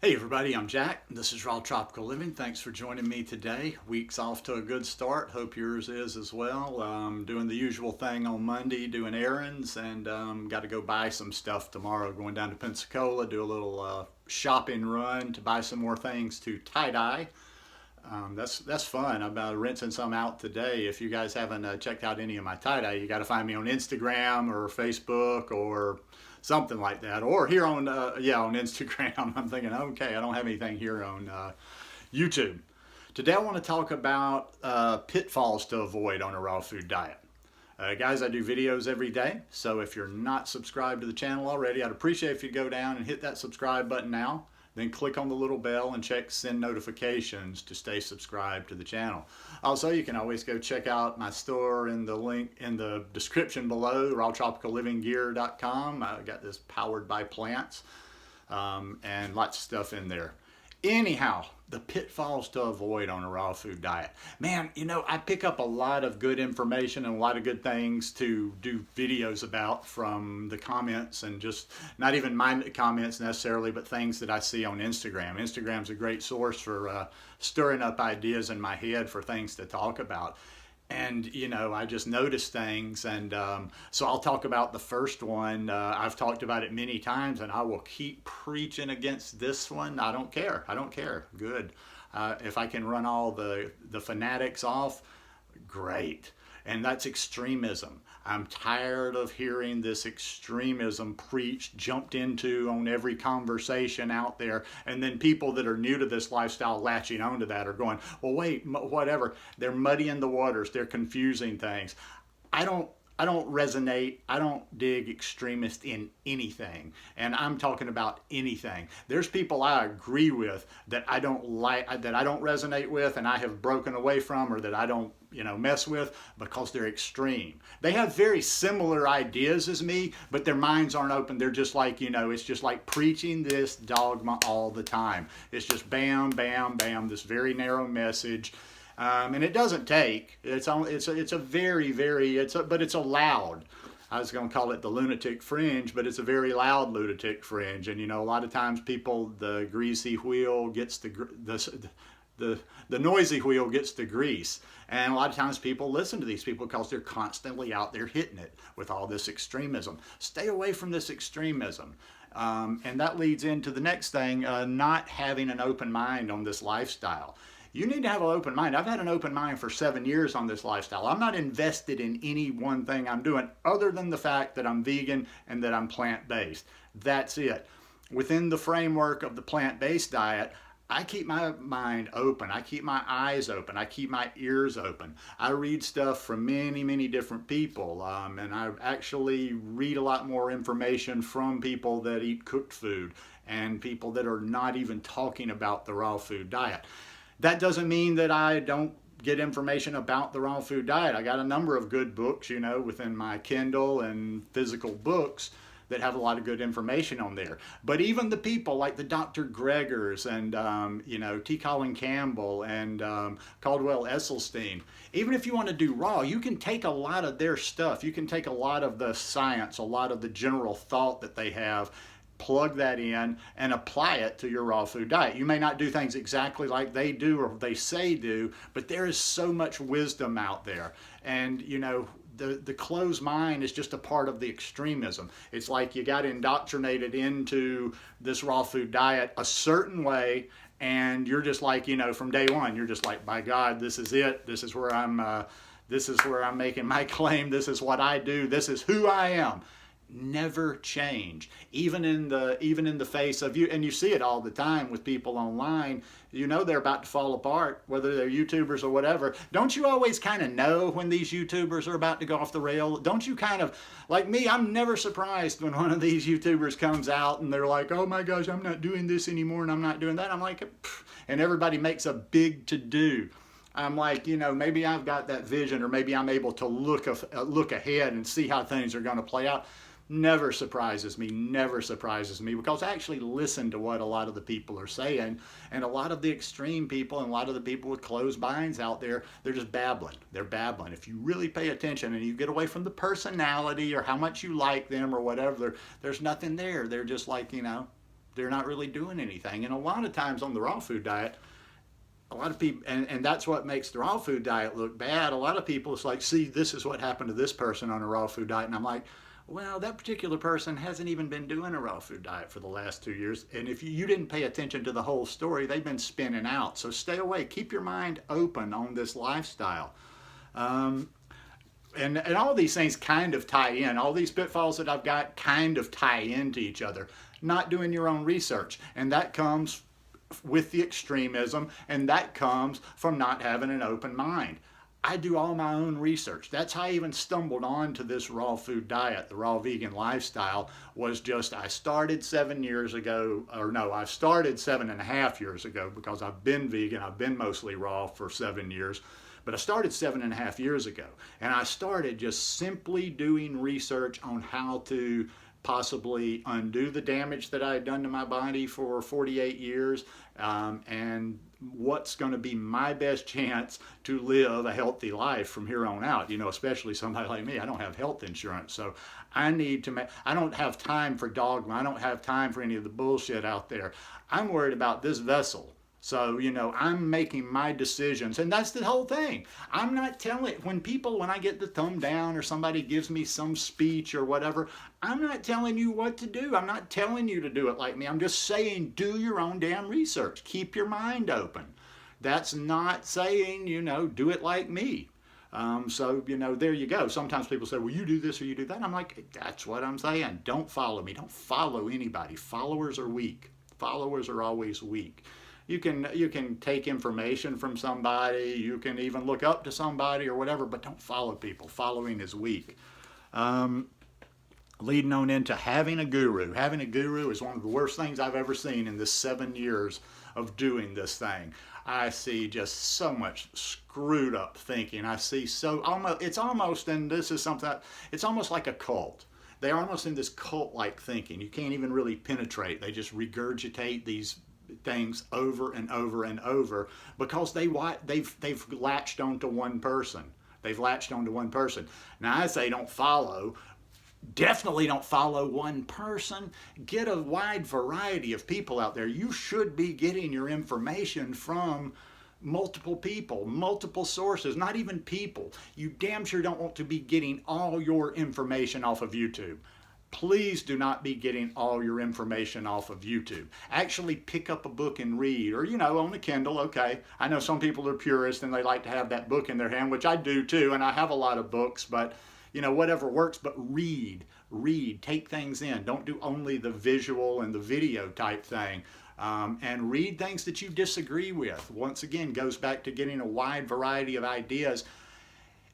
Hey everybody, I'm Jack. This is Raw Tropical Living. Thanks for joining me today. Week's off to a good start. Hope yours is as well. Doing the usual thing on Monday, doing errands, and got to go buy some stuff tomorrow. Going down to Pensacola, do a little shopping run to buy some more things to tie-dye. That's fun. I'm rinsing some out today. If you guys haven't checked out any of my tie-dye, you got to find me on Instagram or Facebook or something like that, or here on on Instagram. I'm thinking, okay, I don't have anything here on YouTube. Today I want to talk about pitfalls to avoid on a raw food diet. Guys, I do videos every day, so if you're not subscribed to the channel already, I'd appreciate if you go down and hit that subscribe button now. Then click on the little bell and check send notifications to stay subscribed to the channel. Also, you can always go check out my store in the link in the description below, rawtropicallivinggear.com. I got this powered by plants and lots of stuff in there. Anyhow, the pitfalls to avoid on a raw food diet. Man, I pick up a lot of good information and a lot of good things to do videos about from the comments, and just not even my comments necessarily, but things that I see on Instagram. Instagram's a great source for stirring up ideas in my head for things to talk about. And I just noticed things, and so I'll talk about the first one. I've talked about it many times, and I will keep preaching against this one. I don't care. Good. If I can run all the fanatics off, great. And that's extremism. I'm tired of hearing this extremism preached, jumped into on every conversation out there, and then people that are new to this lifestyle latching onto that are going, well, wait, whatever. They're muddying the waters. They're confusing things. I don't resonate. I don't dig extremist in anything. And I'm talking about anything. There's people I agree with that I don't like, that I don't resonate with, and I have broken away from, or that I don't, mess with, because they're extreme. They have very similar ideas as me, but their minds aren't open. They're just like, it's just like preaching this dogma all the time. It's just bam, bam, bam, this very narrow message. And it doesn't take. It's a very, but it's a loud. I was going to call it the lunatic fringe, but it's a very loud lunatic fringe. And a lot of times people, the greasy wheel gets the noisy wheel gets the grease. And a lot of times people listen to these people because they're constantly out there hitting it with all this extremism. Stay away from this extremism. And that leads into the next thing, not having an open mind on this lifestyle. You need to have an open mind. I've had an open mind for 7 years on this lifestyle. I'm not invested in any one thing I'm doing other than the fact that I'm vegan and that I'm plant-based. That's it. Within the framework of the plant-based diet, I keep my mind open. I keep my eyes open. I keep my ears open. I read stuff from many, many different people. And I actually read a lot more information from people that eat cooked food and people that are not even talking about the raw food diet. That doesn't mean that I don't get information about the raw food diet. I got a number of good books, within my Kindle and physical books that have a lot of good information on there. But even the people like the Dr. Gregors and, T. Colin Campbell and Caldwell Esselstyn, even if you want to do raw, you can take a lot of their stuff. You can take a lot of the science, a lot of the general thought that they have, plug that in and apply it to your raw food diet. You may not do things exactly like they do or they say do, but there is so much wisdom out there. And, the closed mind is just a part of the extremism. It's like you got indoctrinated into this raw food diet a certain way, and you're just like, from day one, you're just like, by God, this is it. This is where I'm making my claim. This is what I do. This is who I am. Never change, even in the face of you. And you see it all the time with people online. They're about to fall apart, whether they're YouTubers or whatever. Don't you always kind of know when these YouTubers are about to go off the rail? Don't you kind of, like me, I'm never surprised when one of these YouTubers comes out and they're like, oh my gosh, I'm not doing this anymore and I'm not doing that. I'm like, pfft, and everybody makes a big to-do. I'm like, maybe I've got that vision, or maybe I'm able to look ahead and see how things are going to play out. Never surprises me, because I actually listen to what a lot of the people are saying, and a lot of the extreme people and a lot of the people with closed minds out there, they're just babbling. They're babbling. If you really pay attention and you get away from the personality or how much you like them or whatever, there's nothing there. They're just like, They're not really doing anything. And a lot of times on the raw food diet, a lot of people, and that's what makes the raw food diet look bad. A lot of people, it's like, see, this is what happened to this person on a raw food diet. And I'm like, well, that particular person hasn't even been doing a raw food diet for the last 2 years. And if you didn't pay attention to the whole story, they've been spinning out. So stay away. Keep your mind open on this lifestyle. And all these things kind of tie in. All these pitfalls that I've got kind of tie into each other. Not doing your own research. And that comes with the extremism, and that comes from not having an open mind. I do all my own research. That's how I even stumbled onto this raw food diet, the raw vegan lifestyle, was just, I started 7 years ago, or no, I started 7.5 years ago, because I've been vegan, I've been mostly raw for 7 years, but I started 7.5 years ago, and I started just simply doing research on how to possibly undo the damage that I had done to my body for 48 years, and what's going to be my best chance to live a healthy life from here on out. You know, especially somebody like me, I don't have health insurance, so I need to I don't have time for dogma. I don't have time for any of the bullshit out there. I'm worried about this vessel. So, you know, I'm making my decisions, and that's the whole thing. I'm not telling, when I get the thumb down or somebody gives me some speech or whatever, I'm not telling you what to do. I'm not telling you to do it like me. I'm just saying, do your own damn research. Keep your mind open. That's not saying, you know, do it like me. So, you know, there you go. Sometimes people say, well, you do this or you do that. I'm like, that's what I'm saying. Don't follow me. Don't follow anybody. Followers are weak. Followers are always weak. You can take information from somebody, you can even look up to somebody or whatever, but don't follow people. Following is weak. Leading on into having a guru. Having a guru is one of the worst things I've ever seen in the 7 years of doing this thing. I see just so much screwed up thinking. I see it's almost, and this is something, it's almost like a cult. They're almost in this cult-like thinking. You can't even really penetrate. They just regurgitate these things over and over and over because they've latched onto one person. They've latched onto one person. Now I say definitely don't follow one person. Get a wide variety of people out there. You should be getting your information from multiple people, multiple sources, not even people. You damn sure don't want to be getting all your information off of YouTube. Please do not be getting all your information off of YouTube. Actually pick up a book and read, or, you know, on the Kindle, okay. I know some people are purists and they like to have that book in their hand, which I do too, and I have a lot of books, but, you know, whatever works, but read, take things in. Don't do only the visual and the video type thing. And read things that you disagree with. Once again, goes back to getting a wide variety of ideas.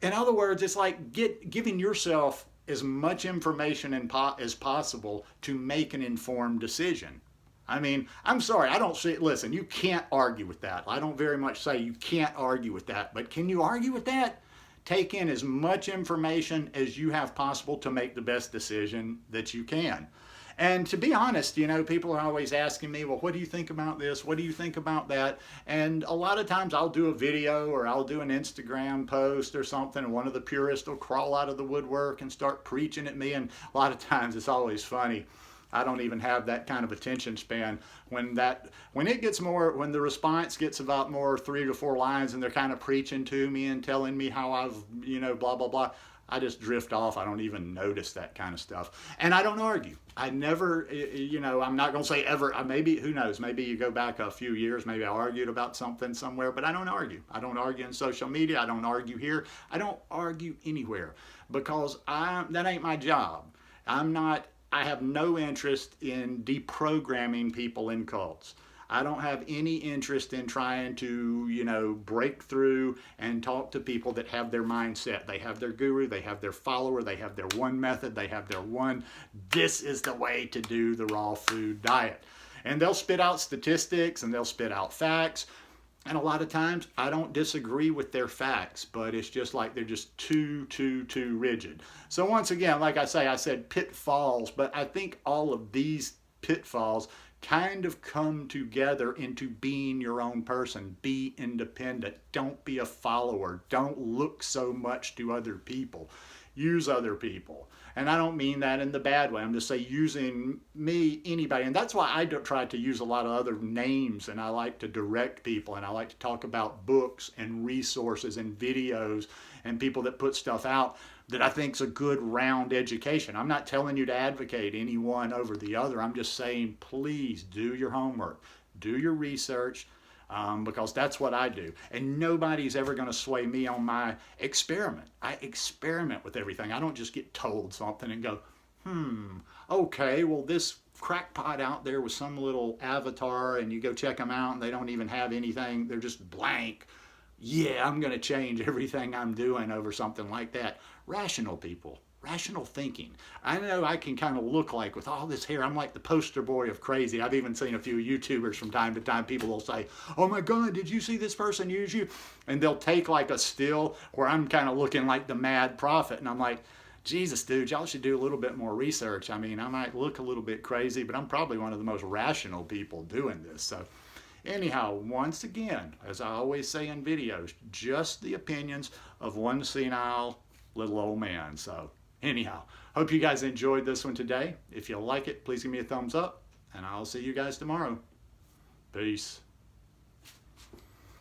In other words, it's like giving yourself as much information as possible to make an informed decision. I mean, I'm sorry, I don't see it. Listen, you can't argue with that. I don't very much say you can't argue with that, but can you argue with that? Take in as much information as you have possible to make the best decision that you can. And to be honest, you know, people are always asking me, well, what do you think about this? What do you think about that? And a lot of times I'll do a video or I'll do an Instagram post or something, and one of the purists will crawl out of the woodwork and start preaching at me. And a lot of times it's always funny. I don't even have that kind of attention span. When the response gets about more 3 to 4 lines and they're kind of preaching to me and telling me how I've, you know, blah, blah, blah, I just drift off. I don't even notice that kind of stuff. And I don't argue. I never, you know, I'm not going to say ever, maybe, who knows, maybe you go back a few years, maybe I argued about something somewhere, but I don't argue. I don't argue in social media. I don't argue here. I don't argue anywhere because that ain't my job. I have no interest in deprogramming people in cults. I don't have any interest in trying to, you know, break through and talk to people that have their mindset. They have their guru, they have their follower, they have their one method, they have their one, this is the way to do the raw food diet. And they'll spit out statistics and they'll spit out facts. And a lot of times I don't disagree with their facts, but it's just like they're just too rigid. So once again, like I said pitfalls, but I think all of these pitfalls kind of come together into being your own person. Be independent. Don't be a follower. Don't look so much to other people. use other people. And I don't mean that in the bad way. I'm just saying using me, anybody. And that's why I try to use a lot of other names, and I like to direct people, and I like to talk about books and resources and videos and people that put stuff out that I think is a good round education. I'm not telling you to advocate any one over the other. I'm just saying, please do your homework, do your research, because that's what I do. And nobody's ever going to sway me on my experiment. I experiment with everything. I don't just get told something and go, okay, well, this crackpot out there with some little avatar, and you go check them out and they don't even have anything. They're just blank. Yeah, I'm going to change everything I'm doing over something like that. Rational people. Rational thinking. I know I can kind of look like, with all this hair, I'm like the poster boy of crazy. I've even seen a few YouTubers from time to time. People will say, oh my God, did you see this person use you? And they'll take like a still where I'm kind of looking like the mad prophet. And I'm like, Jesus, dude, y'all should do a little bit more research. I mean, I might look a little bit crazy, but I'm probably one of the most rational people doing this. So anyhow, once again, as I always say in videos, just the opinions of one senile little old man. So anyhow, hope you guys enjoyed this one today. If you like it, please give me a thumbs up, and I'll see you guys tomorrow. Peace.